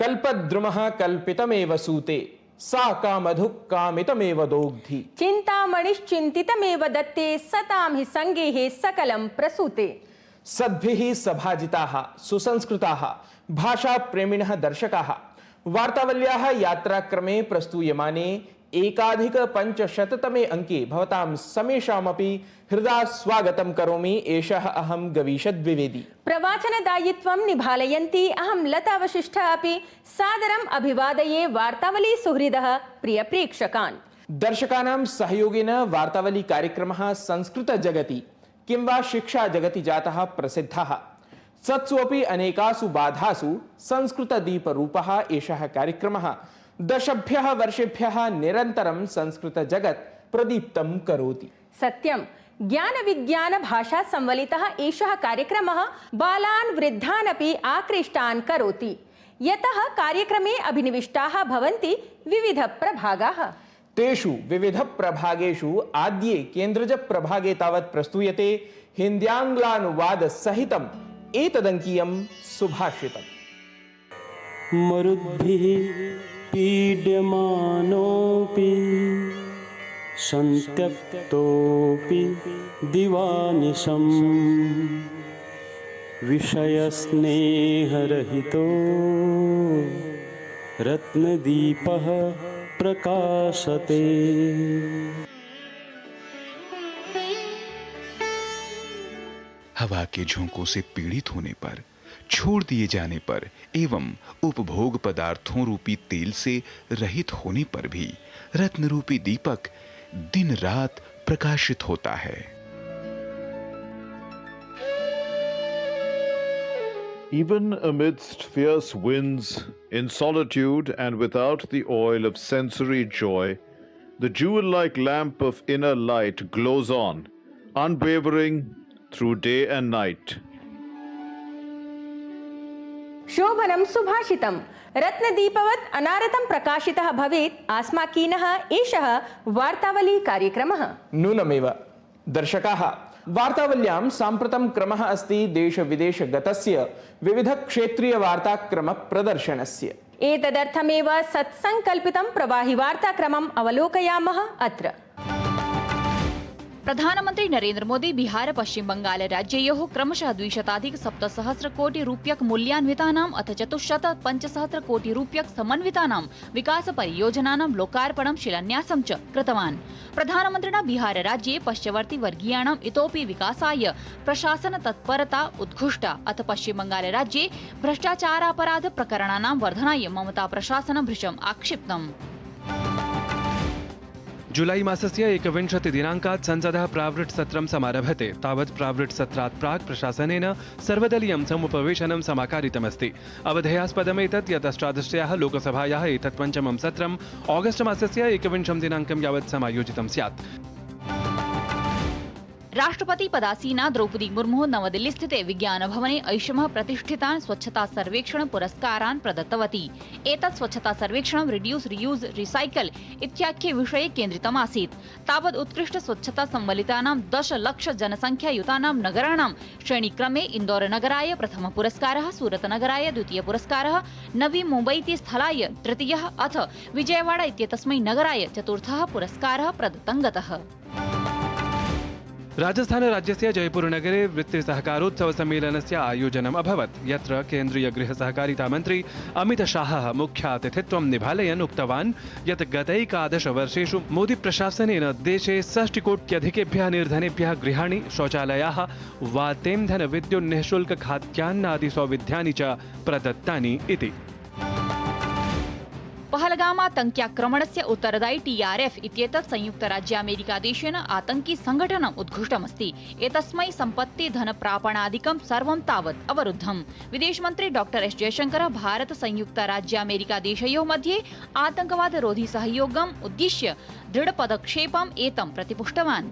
कल्पद्रुमः कल्पितमेव सूते सा कामधुक् कामितमेव दोग्धि। चिंतामणिश्चिंतितमेव दत्ते सतां हि संगेः सकलं प्रसूते। सद्भिः सभाजिताः सुसंस्कृताः भाषा प्रेमिणः दर्शकाः वार्तावल्याः यात्राक्रमे प्रस्तूयमाने एकाधिक 500तमे अंके भवतां समेषामपि हृदा स्वागतं करोमि। एषः अहं गवीशद्विवेदी। प्रवाचनदायित्वं निभालयन्ती अहं लता वशिष्ठः अपि सादरम् अभिवादये वार्तावली सुहृदः प्रियप्रेक्षकान्। दर्शकानां सहयोगेन वार्तावली कार्यक्रमः संस्कृत जगति किं वा शिक्षा जगति जातः प्रसिद्धः। सत्सु अपि अनेकासु बाधासु संस्कृतदीपरूपः एषः कार्यक्रमः दशभ्यः वर्षेभ्यः निरन्तरं संस्कृत जगत् प्रदीप्तं करोति। सत्यं ज्ञान विज्ञान भाषा संवलितः एषः कार्यक्रमः बालान् वृद्धान् अपि आकृष्टान् करोति, यतः कार्यक्रमे अभिनिविष्टाः भवन्ति विविध प्रभागाः। तेषु विविध प्रभागेषु आद्ये केन्द्रज प्रभागे तावत् प्रस्तूयते हिन्द्याङ्ग्लानुवाद सहितम् एतदङ्कीयं सुभाषितम्। मरुद्भिः पीड्यमानोऽपि सन्त्यक्तोऽपि दिवानिशम् विषयस्नेहरहितो रत्नदीपः प्रकाशते। हवा के झोंकों से पीड़ित होने पर, छोड़ दिए जाने पर एवं उपभोग पदार्थों रूपी तेल से रहित होने पर भी रत्न रूपी दीपक दिन रात प्रकाशित होता है। Even amidst fierce winds, in solitude and without the oil of sensory joy, the jewel-like lamp of inner light glows on, unwavering through day and night. शोभनं सुभाषितं रत्नदीपवत् अनारतं प्रकाशितः भवेत् आस्माकीनः एषः वार्तावली कार्यक्रमः। नूनमेव दर्शकाः, वार्तावल्यां साम्प्रतं क्रमः अस्ति देश विदेश गतस्य विविध क्षेत्रीय वार्ताक्रम प्रदर्शनस्य। एतदर्थमेव सत्संकल्पितं प्रवाहि वार्ताक्रमम् अवलोकयामः अत्र। प्रधानमंत्री नरेंद्र मोदी बिहार पश्चिम बंगाल राज्ययोः क्रमशः 200-700 कोटि रूप्यक मूल्यान्वितानाम् अथ 400-500 कोटि रूप्यक समन्वितानां विकास परियोजनानां लोकार्पणं शिलान्यासं च कृतवान्। प्रधानमन्त्रिणा बिहार राज्ये पश्चवर्ति वर्गीयाणाम् इतोपि विकासाय प्रशासन तत्परता उद्घुष्टा। अथ पश्चिम बंगाल राज्ये भ्रष्टाचारापराध प्रकरणानां वर्धनाय ममता प्रशासनं भृशम् आक्षिप्तम्। जुलाई मासस्य 21 दिनाङ्कात् संसदः प्रावृट्सत्रं समारभते। तावत् प्रावृट्सत्रात् प्राक् प्रशासनेन सर्वदलीयं समुपवेशनं समाकारितमस्ति। अवधेयास्पदमेतत् यत् अष्टादश्याः लोकसभायाः एतत् पञ्चमं सत्रम् ऑगस्ट मासस्य 21 दिनाङ्कं यावत् समायोजितं स्यात्। राष्ट्रपति पदासीना द्रौपदी मुर्मु नवदिल्ली स्थिते विज्ञान भवने ऐषमः प्रतिष्ठितान् स्वच्छता सर्वेक्षण पुरस्कारान् प्रदत्तवती। एतत् स्वच्छता सर्वेक्षणं रिड्यूस रियूज रिसाइकल इत्याख्ये विषये केन्द्रितमासीत्। तावत् उत्कृष्ट स्वच्छता संवलितानां 10 लाख जनसंख्यायुतानां नगराणां श्रेणीक्रमे इन्दौर नगराय प्रथमः पुरस्कारः, सूरत नगराय द्वितीयः पुरस्कारः, नवी मुम्बईति स्थलाय तृतीयः अथ विजयवाड़ा इत्येतस्मै नगराय चतुर्थः पुरस्कारः प्रदत्तं गतः। राजस्थान राज्यस्य जयपुर नगरे वृत्ति सहकारोत्सव सम्मेलनस्य आयोजनम् अभवत्, यत्र केन्द्रीय गृह सहकारिता मन्त्री अमित शाहः मुख्यातिथित्वं निभालयन् उक्तवान् यत् गतैकादश वर्षेषु मोदी प्रशासनेन देशे 60 कोट्यधिकेभ्यः निर्धनेभ्यः गृहाणि, शौचालयाः, वातेन्धन विद्युत् निःशुल्क खाद्यान्नादि सौविध्यानि च प्रदत्तानि इति। पहलगामातङ्क्याक्रमणस्य उत्तरदायी TRF इत्येतत् संयुक्तराज्यामेरिकादेशेन आतङ्की संघटनम् उद्घुष्टमस्ति। एतस्मै सम्पत्ति धन प्रापणादिकं सर्वं तावत् अवरुद्धम्। विदेशमन्त्री डॉ एस जयशंकरः भारत संयुक्तराज्यामेरिकादेशयोः मध्ये आतङ्कवाद रोधी सहयोगम् उद्दिश्य दृढपदक्षेपम् एतं प्रतिपुष्टवान्।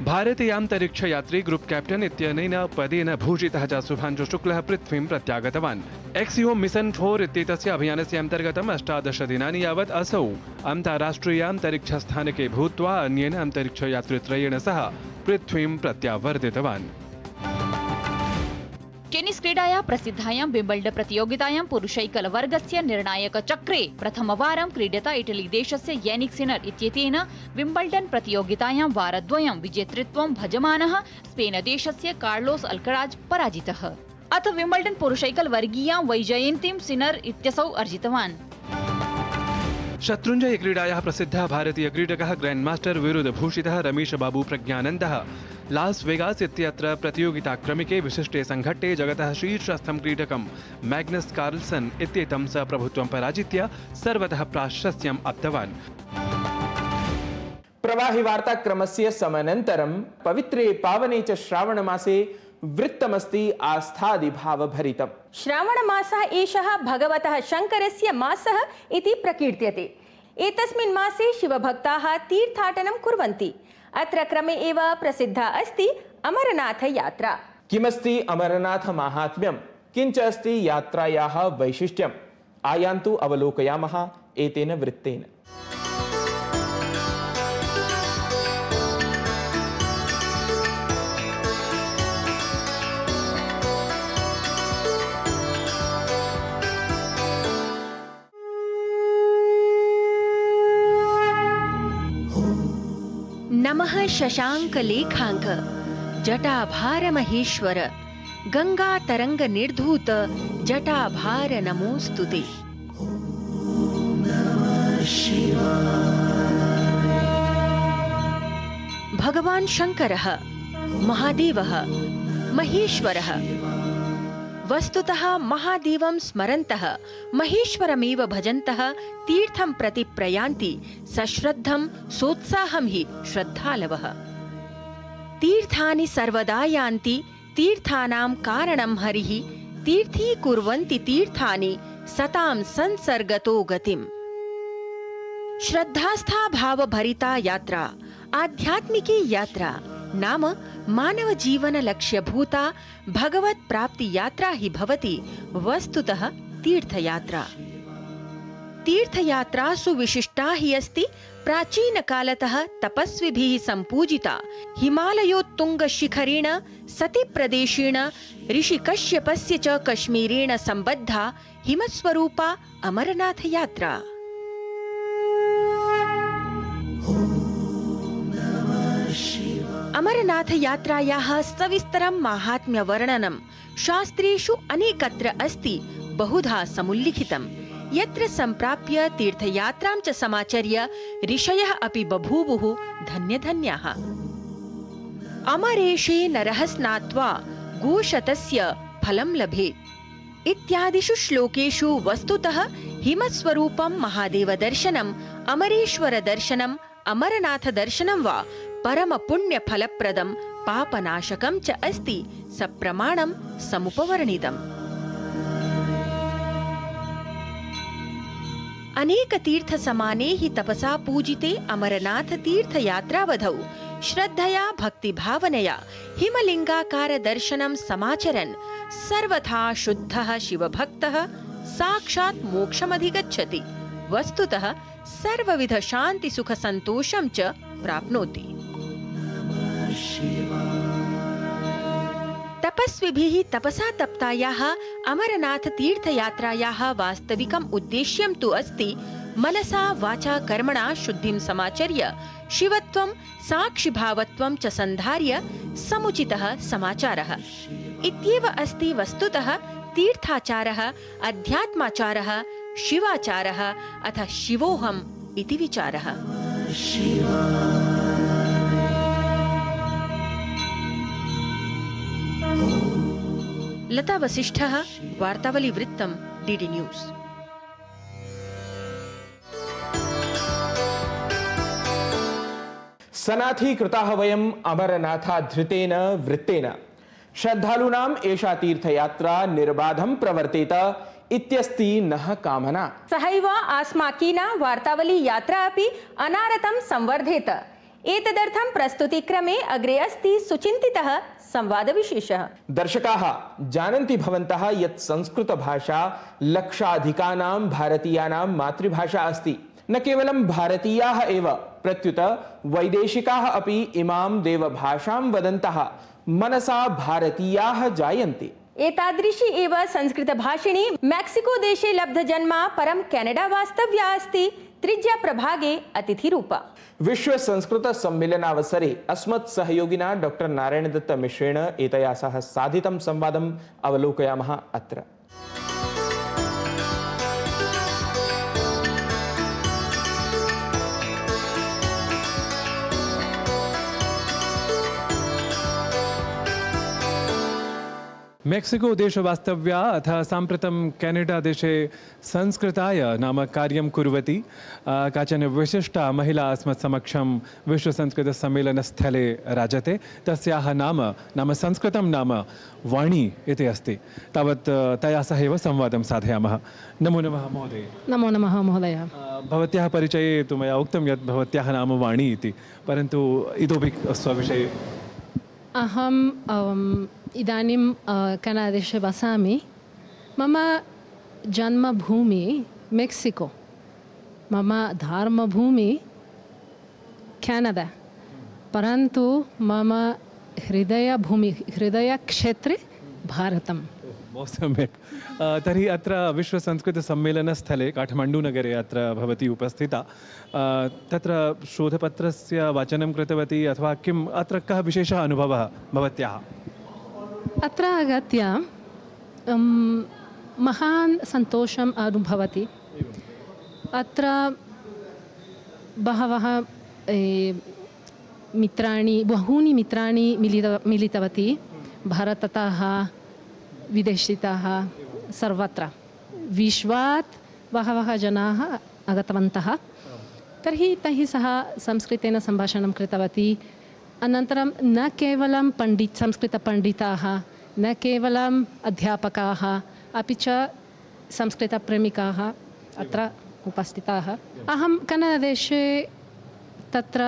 भारतीयान्तरिक्षयात्री ग्रुप कैप्टन इत्यनेन पदेन भूषितः च शुभांशु शुक्लः पृथ्वीं प्रत्यागतवान्। एक्सियो मिशन 4 इत्येतस्य अभियानस्य अन्तर्गतम् 18 दिनानि यावत् असौ अन्ताराष्ट्रियान्तरिक्षस्थानके भूत्वा अन्येन अन्तरिक्षयात्रित्रयेण सह पृथ्वीं प्रत्यावर्तितवान्। टेनिस् क्रीडायां प्रसिद्धायां विम्बल्डन् प्रतियोगितायां पुरुषैकलवर्गस्य निर्णायकचक्रे प्रथमवारं क्रीडिता इटलीदेशस्य यानिक् सिनर् इत्येतेन विम्बल्डन् प्रतियोगितायां वारद्वयं विजेतृत्वं भजमानः स्पेनदेशस्य कार्लोस् अल्कराज पराजितः। अथ विम्बल्डन् पुरुषैकलवर्गीयां वैजयन्तीं सिनर् इत्यसौ अर्जितवान्। शत्रुञ्जय क्रीडायाः प्रसिद्धः भारतीय क्रीडकः ग्रैंड मास्टर विरुद्धभूषितः रमेश बाबू प्रज्ञानन्दः लास् वेगास् इत्यत्र प्रतियोगिताक्रमिके विशिष्टे संघट्टे जगतः शीर्षस्थं क्रीडकं मैग्नस कार्लसन इत्येतं सप्रभुत्वं पराजित्य सर्वतः प्राशस्त्यम् आप्तवान्। प्रवाहि वार्ताक्रमस्य समनन्तरं पवित्रे पावने च श्रावणमासे वृत्तमस्ति आस्थादिभावभरितम्। श्रावणमासः एषः भगवतः शङ्करस्य मासः इति प्रकीर्त्यते। एतस्मिन् मासे शिवभक्ताः तीर्थाटनं कुर्वन्ति। अत्र क्रमे एव प्रसिद्धा अस्ति अमरनाथ यात्रा। किमस्ति अमरनाथ माहात्म्यं, किञ्च अस्ति यात्रायाः वैशिष्ट्यम्, आयान्तु अवलोकयामः एतेन वृत्तेन। नमः शशांक लेखांक जटाभार महेश्वर गंगा तरंग निर्धूत जटाभार नमोस्तुते। भगवान् शंकरः महादेवः महेश्वरः। वस्तुतः महादेवं स्मरन्तः महेश्वरमेव भजन्तः तीर्थं प्रति प्रयान्ति सश्रद्धं सोत्साहं हि श्रद्धालवः। तीर्थानि सर्वदा यान्ति तीर्थानां कारणं हरिः तीर्थीकुर्वन्ति तीर्थानि सतां संसर्गतो गतिम्। श्रद्धास्था भावभरिता यात्रा आध्यात्मिकी यात्रा नाम मानव जीवन लक्ष्यभूता भगवत् प्राप्ति यात्रा ही भवति वस्तुतः तीर्थयात्रा। तीर्थयात्रासु विशिष्टा ही अस्ति प्राचीन कालतः तपस्विभिः सम्पूजिता हिमालयोत्तुंग शिखरेण सति प्रदेशेण ऋषि कश्यपस्य च कश्मीरेण सम्बद्धा हिमस्वरूपा अमरनाथ यात्रा। अमरनाथ यात्रायाः सविस्तरं माहात्म्य वर्णनं शास्त्रेषु अनेकत्र अस्ति बहुधा समुल्लिखितम्। यत्र सम्प्राप्य तीर्थयात्रां च समाचर्य ऋषयः अपि बभूवुः धन्यधन्याः। अमरेशे नरः स्नात्वा गोशतस्य फलं लभेत् इत्यादिषु श्लोकेषु वस्तुतः हिमस्वरूपं महादेव दर्शनम् अमरेश्वर दर्शनम् अमरनाथ दर्शनं वा परम पुण्य फलप्रदं पापनाशकं च अस्ति सप्रमाणं समुपवर्णितम्। अनेक तीर्थ समाने हि तपसा पूजिते अमरनाथ तीर्थ यात्रावधौ श्रद्धया भक्ति भावनया हिमलिंगाकार दर्शनं समाचरन् सर्वथा शुद्धः शिवभक्तः साक्षात् मोक्षमधिगच्छति। वस्तुतः सर्वविध शांति सुख संतोषं च प्राप्नोति। तपस्विभिः तपसा तप्तायाः अमरनाथ तीर्थयात्रायाः वास्तविकम् उद्देश्यं तु अस्ति मनसा वाचा कर्मणा शुद्धिं समाचर्य शिवत्वं साक्षिभावत्वं च संधार्य समुचितः समाचारः इत्येव अस्ति। वस्तुतः तीर्थाचारः अध्यात्माचारः शिवाचारः अथ शिवोऽहम् इति विचारः। लता वसिष्ठः, वार्तावली वृत्तम्, डीडी न्यूज़। सनाथीकृताः वयम् अमरनाथाधृतेन वृत्तेन श्रद्धालूनाम् एषा तीर्थयात्रा निर्बाधं प्रवर्तेत इत्यस्ति नः कामना। सहैव आस्माकीना वार्तावली यात्रा अपि अनारतं संवर्धेत। एतदर्थं प्रस्तुतिक्रमे अग्रे अस्ति सुचिन्तितः संवादविशेषः। दर्शकाः जानन्ति भवन्तः यत् संस्कृतभाषा लक्षाधिकानां भारतीयानां मातृभाषा अस्ति। न केवलं भारतीयाः एव प्रत्युत वैदेशिकाः अपि इमां देवभाषां वदन्तः मनसा भारतीयाः जायन्ते। एतादृशी एव संस्कृतभाषिणी मेक्सिको देशे लब्धजन्मा परं केनडा वास्तव्या अस्ति त्रिज्या प्रभागे अतिथिरूपा। विश्व संस्कृत सम्मेलनावसरे अस्मत् सहयोगिना डॉक्टर नारायण दत्त मिश्रेण एतया सह साधितं संवादम् अवलोकयामः अत्र। मेक्सिको देश वास्तव्या अथ साम्प्रतं केनडा देशे संस्कृताय नाम कार्यं कुर्वती काचन विशिष्टा महिला अस्मत् समक्षं विश्वसंस्कृतसम्मेलनस्थले राजते। तस्याः नाम संस्कृतं नाम वाणी इति अस्ति। तावत् तया सह एव संवादं साधयामः। नमो नमः महोदय। नमो नमः महोदय। भवत्याः परिचये तु मया उक्तं यत् भवत्याः नाम वाणी इति, परन्तु इतोपि स्वविषये। अहम् इदानीं कनाडादेशे वसामि। मम जन्मभूमि मेक्सिको, मम धर्मभूमि केनडा, परन्तु मम हृदयक्षेत्रे भारतम्। बहु सम्यक्। तर्हि अत्र विश्वसंस्कृतसम्मेलनस्थले काठमाण्डूनगरे अत्र भवती उपस्थिता। तत्र शोधपत्रस्य वाचनं कृतवती अथवा किम् अत्र कः विशेषः अनुभवः भवत्याः? अत्र आगत्य महान् सन्तोषम् अनुभवति। अत्र बहूनि मित्राणि मिलितवती, भारततः विदेशितः सर्वत्र विश्वात् बहवः जनाः आगतवन्तः। तर्हि तैः सह संस्कृतेन सम्भाषणं कृतवती। अनन्तरं न केवलं संस्कृतपण्डिताः, न केवलम् अध्यापकाः, अपि च संस्कृतप्रेमिकाः अत्र उपस्थिताः। अहं कन्नडदेशे तत्र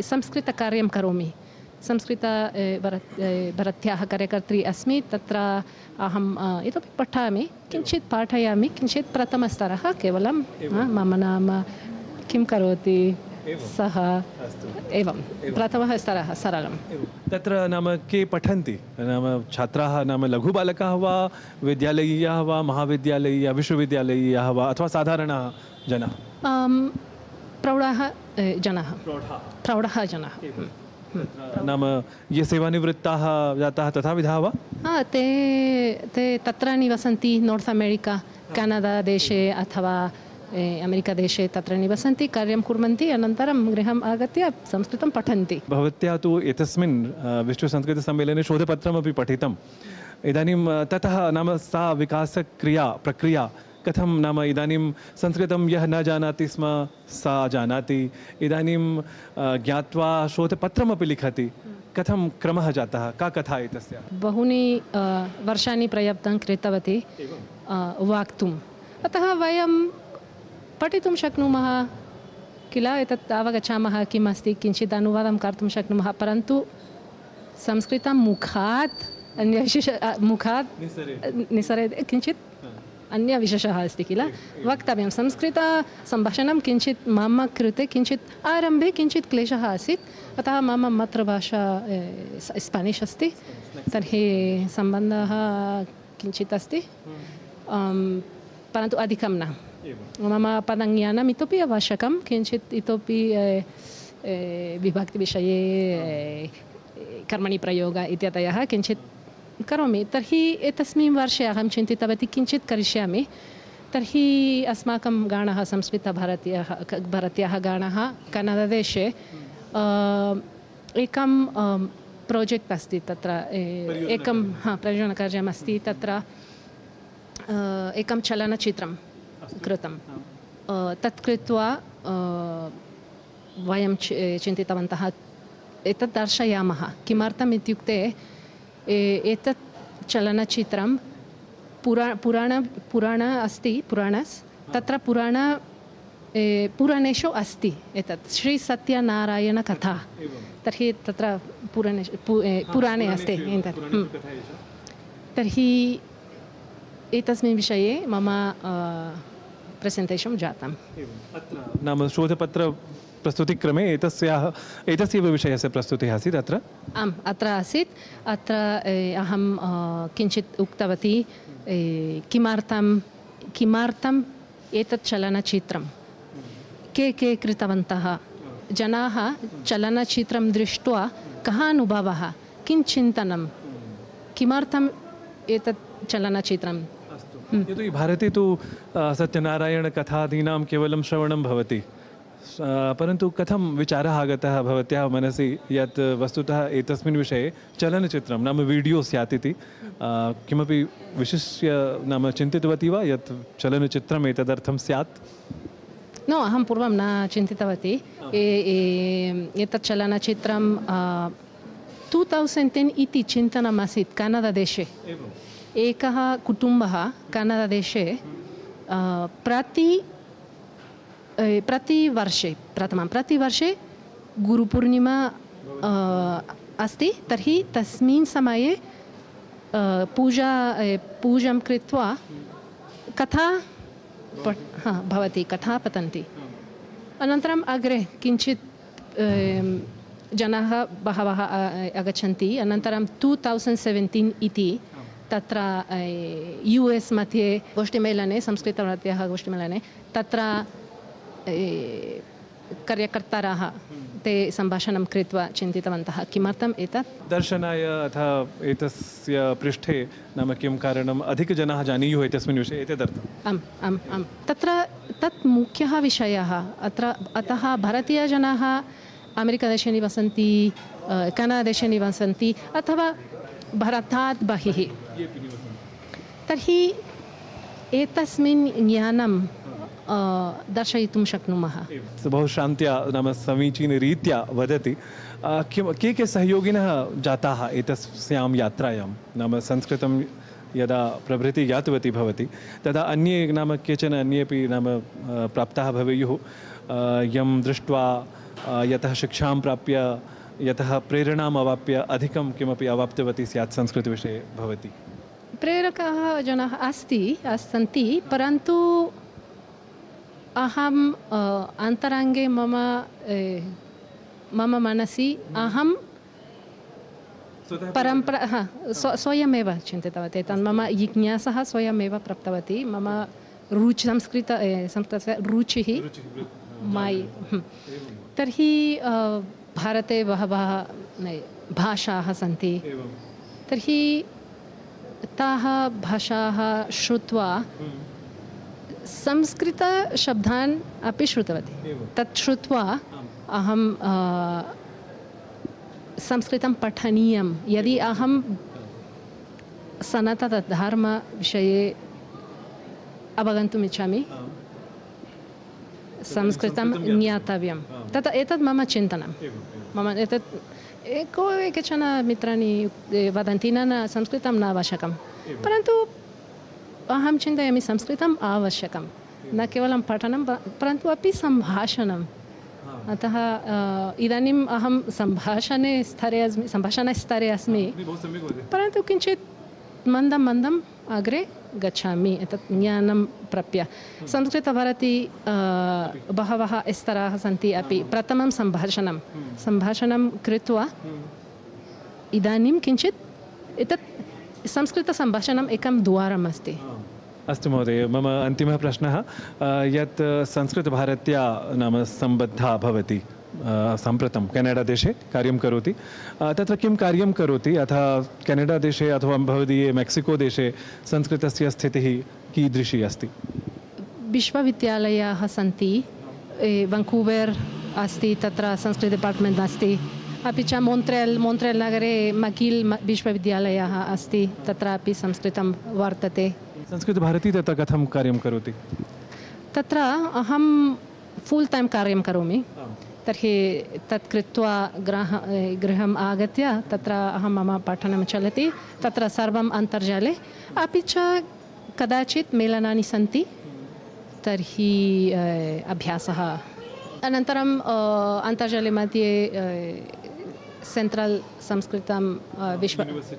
संस्कृतकार्यं करोमि। भरत्याः कार्यकर्त्री अस्मि। तत्र अहम् इतोपि पठामि, किञ्चित् पाठयामि, किञ्चित् प्रथमस्तरः केवलं। मम नाम किं करोति सः एवं प्रथमः स्तरः सरलम्। तत्र नाम के पठन्ति? नाम छात्राः नाम लघुबालकाः वा, विद्यालयीयाः वा, महाविद्यालयीयाः, विश्वविद्यालयीयाः वा, अथवा साधारणाः जनाः? प्रौढाः जनाः। नाम ये सेवानिवृत्ताः जाताः तथा विधाः वा? ते तत्र निवसन्ति। नॉर्थ अमेरिका, कनाडा देशे अथवा अमेरिकादेशे तत्र निवसन्ति, कार्यं कुर्वन्ति, अनन्तरं गृहम् आगत्य संस्कृतं पठन्ति। भवत्या तु एतस्मिन् विश्वसंस्कृतसम्मेलने शोधपत्रमपि पठितम्। इदानीं ततः नाम सा प्रक्रिया कथं? नाम इदानीं संस्कृतं यः न जानाति स्म सा जानाति, इदानीं ज्ञात्वा शोधपत्रमपि लिखति। कथं क्रमः जातः? का कथा एतस्य? बहूनि वर्षाणि प्रयत्नं कृतवती वक्तुम्। अतः वयं पठितुं शक्नुमः किल, एतत् अवगच्छामः किम् अस्ति, किञ्चित् अनुवादं कर्तुं शक्नुमः, परन्तु संस्कृतं मुखात् निसरेत् किञ्चित् अन्यविशेषः अस्ति किल, वक्तव्यं। संस्कृतसम्भाषणं किञ्चित् मम कृते किञ्चित् आरम्भे किञ्चित् क्लेशः आसीत्। अतः मम मातृभाषा स्पानिश् अस्ति, तर्हि सम्बन्धः किञ्चित् अस्ति, परन्तु अधिकं न। मम पदज्ञानम् इतोपि आवश्यकं, किञ्चित् इतोपि विभक्तिविषये, कर्मणि प्रयोग इत्यादयः किञ्चित् करोमि। तर्हि एतस्मिन् वर्षे अहं चिन्तितवती किञ्चित् करिष्यामि। तर्हि अस्माकं गणः भारत्याः गणः कन्नडदेशे एकं प्रोजेक्ट् अस्ति, तत्र एकं प्रयोजनकार्यम् अस्ति। तत्र एकं चलनचित्रं कृतं। तत् कृत्वा वयं चिन्तितवन्तः एतत् दर्शयामः। किमर्थम् इत्युक्ते एतत् चलनचित्रं पुराण अस्ति, तत्र पुराणेषु अस्ति एतत् श्रीसत्यनारायणकथा। तर्हि तत्र पुराणे अस्ति एतत्। तर्हि एतस्मिन् विषये मम प्रेसेण्टेशन् जातम्। नाम शोधपत्र प्रस्तुतिक्रमे एतस्य विषयस्य प्रस्तुतिः आसीत् अत्र? आम्, अत्र आसीत्। अत्र अहं किञ्चित् उक्तवती किमर्थम् एतत् चलनचित्रं के कृतवन्तः, जनाः चलनचित्रं दृष्ट्वा कः अनुभवः, किं चिन्तनं, किमर्थम् एतत् चलनचित्रं। यतोहि भारते तु सत्यनारायणकथादीनां केवलं श्रवणं भवति, परन्तु कथं विचारः आगतः भवत्याः मनसि यत् वस्तुतः एतस्मिन् विषये चलनचित्रं नाम वीडियो स्यात् इति? किमपि विशिष्य नाम चिन्तितवती वा यत् चलनचित्रम् एतदर्थं स्यात्? नो, अहं पूर्वं न चिन्तितवती। एतत् चलनचित्रं 2010 इति चिन्तनम् आसीत् कन्नडदेशे। एकः कुटुम्बः कन्नडदेशे प्रतिवर्षे गुरुपूर्णिमा अस्ति, तर्हि तस्मिन् समये पूजां कृत्वा कथा भवति, कथा पठन्ति। अनन्तरम् अग्रे किञ्चित् जनाः बहवः आगच्छन्ति। अनन्तरं 2017 इति तत्र US मध्ये गोष्ठीमेलने, संस्कृतभारत्याः गोष्ठीमेलने, तत्र कार्यकर्तारः ते सम्भाषणं कृत्वा चिन्तितवन्तः किमर्थम् एतत् दर्शनाय अथ एतस्य पृष्ठे नाम किं कारणम् अधिकजनाः जानीयुः एतस्मिन् विषये एतदर्थम्। आम् तत् मुख्यः विषयः अतः भारतीयजनाः अमेरिकादेशे निवसन्ति, कनाडादेशे निवसन्ति अथवा भारतात् बहिः, तर्हि एतस्मिन् ज्ञानं दर्शयितुं शक्नुमः। बहु शान्त्या नाम समीचीनरीत्या वदति। के सहयोगिनः जाताः एतस्यां यात्रायां? नाम संस्कृतं यदा प्रभृति ज्ञातवती भवति तदा अन्ये नाम केचन अन्येपि नाम प्राप्ताः भवेयुः, यं दृष्ट्वा यतः शिक्षां प्राप्य यतः प्रेरणाम् अवाप्य अधिकं किमपि अवाप्तवती स्यात् संस्कृतविषये भवति। प्रेरकाः जनाः सन्ति, परन्तु अहम् अन्तरङ्गे मम मनसि अहं परम्परा स्वयमेव चिन्तितवती। तन् मम जिज्ञासा स्वयमेव प्राप्तवती। मम संस्कृतस्य रुचिः तर्हि भारते बहवः भाषाः सन्ति, तर्हि ताः भाषाः श्रुत्वा संस्कृतशब्दान् अपि श्रुतवती। तत् श्रुत्वा अहं संस्कृतं पठनीयं, यदि अहं सनातनधर्मविषये अवगन्तुम् इच्छामि, संस्कृतं ज्ञातव्यं। एतत् मम चिन्तनं। मम एतत् केचन मित्राणि वदन्ति न संस्कृतं न आवश्यकं, परन्तु अहं चिन्तयामि संस्कृतम् आवश्यकं, न केवलं पठनं परन्तु अपि सम्भाषणम्। अतः इदानीम् अहं सम्भाषणस्तरे अस्मि, परन्तु किञ्चित् मन्दम् अग्रे गच्छामि एतत् ज्ञानं प्राप्य। संस्कृतभारती बहवः स्तराः सन्ति अपि। प्रथमं सम्भाषणं कृत्वा इदानीं किञ्चित् एतत् संस्कृतसम्भाषणम् एकं द्वारम् अस्ति। अस्तु महोदय, मम अन्तिमः प्रश्नः यत् संस्कृतभारत्या नाम सम्बद्धा भवति, सम्प्रतं केनडादेशे कार्यं करोति, तत्र किं कार्यं करोति, अथ केनडादेशे अथवा भवदीये मेक्सिकोदेशे संस्कृतस्य स्थितिः कीदृशी अस्ति? विश्वविद्यालयाः सन्ति, वैंकूवर् अस्ति, तत्र संस्कृत डिपार्ट्मेण्ट् अस्ति, अपि च मोन्ट्रेल् नगरे मगिल् विश्वविद्यालयः अस्ति, तत्रापि संस्कृतं वर्तते। संस्कृतभारती तत्र कथं कार्यं करोति? तत्र अहं फुल् टैम् कार्यं करोमि, तर्हि तत् कृत्वा गृहम् आगत्य तत्र मम पठनं चलति, तत्र सर्वम् अन्तर्जाले, अपि च कदाचित् मेलनानि सन्ति, तर्हि अभ्यासः। अनन्तरम् अन्तर्जाले मध्ये सेण्ट्रल् संस्कृतं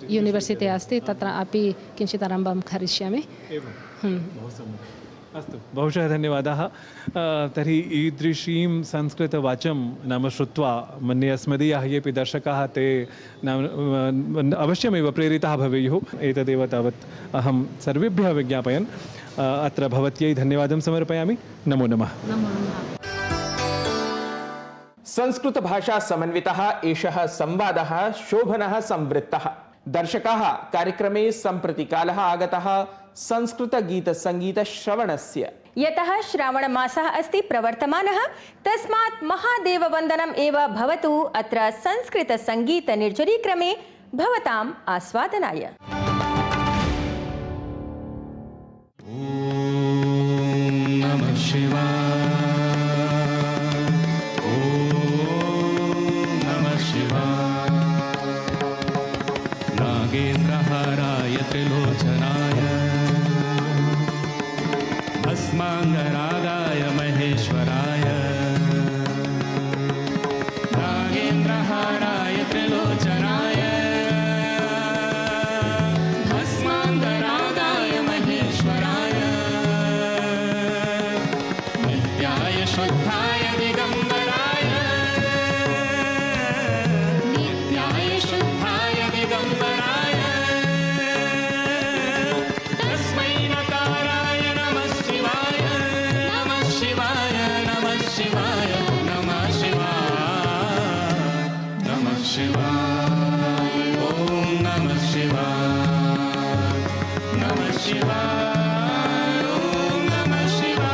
यूनिवर्सिटि अस्ति, तत्र अपि किञ्चित् आरम्भं करिष्यामि। अस्तु बहुशः धन्यवादाः तर्हि ईदृशीं संस्कृतवाचं नाम श्रुत्वा मन्ये अस्मदीयाः येऽपि दर्शकाः ते नाम अवश्यमेव प्रेरिताः भवेयुः एतदेव तावत् अहं सर्वेभ्यः विज्ञापयन् अत्र भवत्यै धन्यवादं समर्पयामि नमो नमः संस्कृत भाषा समन्वितः एषः संवादः शोभनः संवृत्तः दर्शकाः कार्यक्रमे सम्प्रति कालः आगतः संस्कृत गीत संगीत श्रवणस्य यतः श्रावणमासः अस्ति प्रवर्तमानः तस्मात् महादेववन्दनम् एव भवतु अत्र संस्कृत संगीत निर्जरीक्रमे भवताम् आस्वादनाय। नमः शिवाय नागेन्द्रहाराय त्रिलोचनाय भस्माङ्गरागाय महेश्वराय नागेन्द्रहाराय त्रिलोचनाय भस्माङ्गरागाय महेश्वराय नित्याय शुद्धाय दिगम्बराय नित्याय शुद्धाय दिगम्बराय तस्मै नकाराय नमः शिवाय नमः शिवाय नमः शिवाय नमः शिवाय नमः शिवाय ॐ नमः शिवाय नमः शिवाय ॐ नमः शिवाय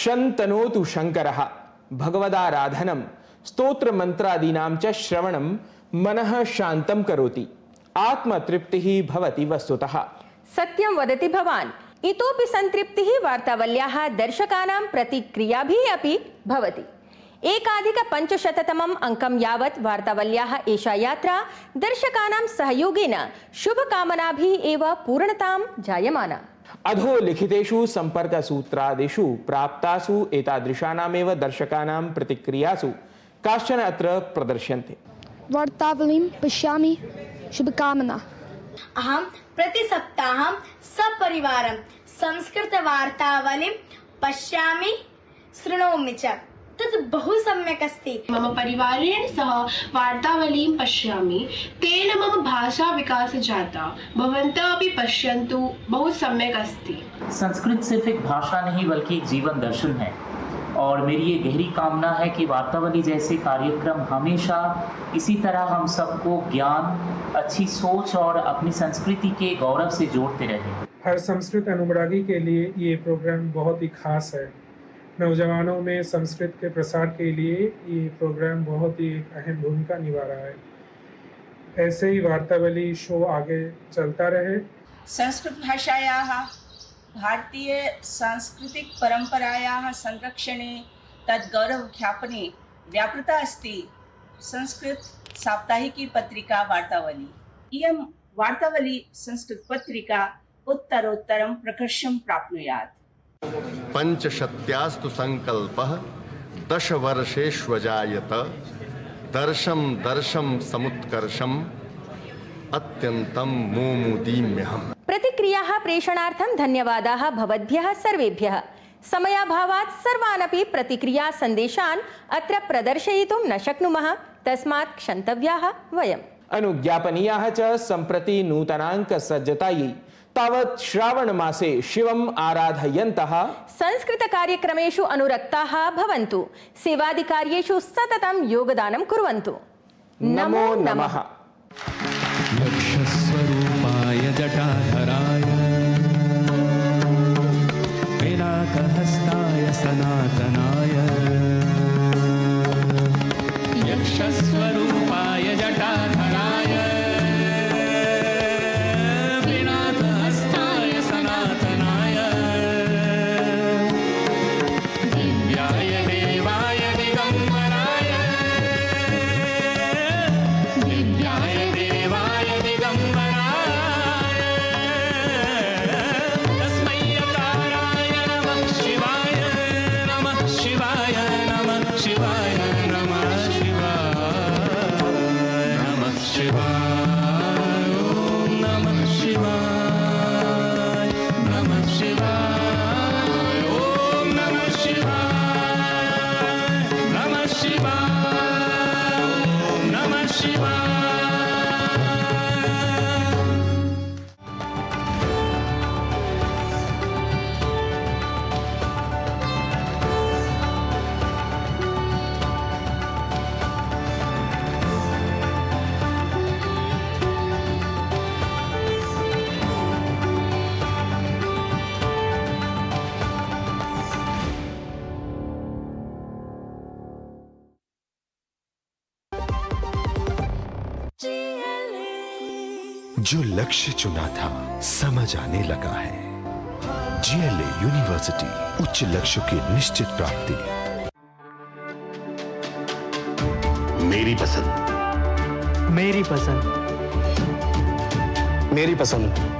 शन्तनोतु शङ्करः भगवदाराधनं स्तोत्रमन्त्रादीनां च श्रवणं मनः शान्तं करोति आत्मतृप्तिः भवति वस्तुतः सत्यं वदति भवान् इतोपि सन्तृप्तिः वार्तावल्याः दर्शकानां प्रतिक्रियाभिः अपि भवति 1,500तमम् अङ्कं यावत् वार्तावल्याः एषा यात्रा दर्शकानां सहयोगेन शुभकामनाभिः एव पूर्णतां जायमाना अधो लिखितेषु सम्पर्कसूत्रादिषु प्राप्तासु एतादृशानामेव दर्शकानां प्रतिक्रियासु काश्चन अत्र प्रदर्श्यन्ते वार्तावलीं पश्यामि शुभकामना अहं प्रतिसप्ताहं सपरिवारं संस्कृतवार्तावलीं पश्यामि शृणोमि च तत् बहु सम्यक् अस्ति मम परिवारेण सह वार्तावलीं पश्यामि तेन मम भाषा विकासः जाता भवन्तः अपि पश्यन्तु बहु सम्यक् अस्ति संस्कृत सिर्फ एक भाषा नहीं बल्कि एक जीवन दर्शन है और मेरी ये गहरी कामना है कि वार्तावली जैसे कार्यक्रम हमेशा इसी तरह हम सबको ज्ञान अच्छी सोच और अपनी संस्कृति के गौरव से जोड़ते रहें। हर संस्कृत अनुरागी के लिए ये प्रोग्राम बहुत ही खास है। नौजवानों में संस्कृत के प्रसार के लिए ये प्रोग्राम बहुत ही अहम भूमिका निभा रहा है। ऐसे ही वार्तावली शो आगे चलता रहे। संस्कृत भाषायाः भारतीय सांस्कृतिक परंपरायाः संरक्षणे तद्गौरवख्यापने व्यापृता अस्ति संस्कृत साप्ताहिकी पत्रिका वार्तावली। इयं वार्तावली संस्कृत पत्रिका उत्तरोत्तरं प्रकर्षं प्राप्नुयात्। पंचशत्यास्तु संकल्पः 10 वर्षेष्वजायत दर्शं दर्शं समुत्कर्षम् अत्यन्तं मोमुदीम्यहम्। प्रतिक्रियाः प्रेषणार्थं धन्यवादाः भवद्भ्यः सर्वेभ्यः। समयाभावात् सर्वानपि प्रतिक्रिया सन्देशान् अत्र प्रदर्शयितुं न शक्नुमः तस्मात् क्षन्तव्याः वयम्। अनुज्ञापनीयाः च सम्प्रति नूतनाङ्कसज्जतायै तावत् श्रावण मासे शिवम् आराधयन्तः संस्कृतकार्यक्रमेषु अनुरक्ताः भवन्तु सेवादिकार्येषु सततं योगदानं कुर्वन्तु। नमो नमः। यक्षस्वरूपाय जटाधराय पिनाकहस्ताय सनातनाय यक्षस्वरूपाय जटाधराय पिनाकहस्ताय सनातनाय दिव्याय देवाय दिगम्बराय दिव्याय देवाय दिगम्बराय तस्मै यकाराय नमः शिवाय नमः जो लक्ष्य चुना था समझ आने लगा है। GLA यूनिवर्सिटी, उच्च लक्ष्य की निश्चित प्राप्ति। मेरी पसंद, मेरी पसंद, मेरी पसंद।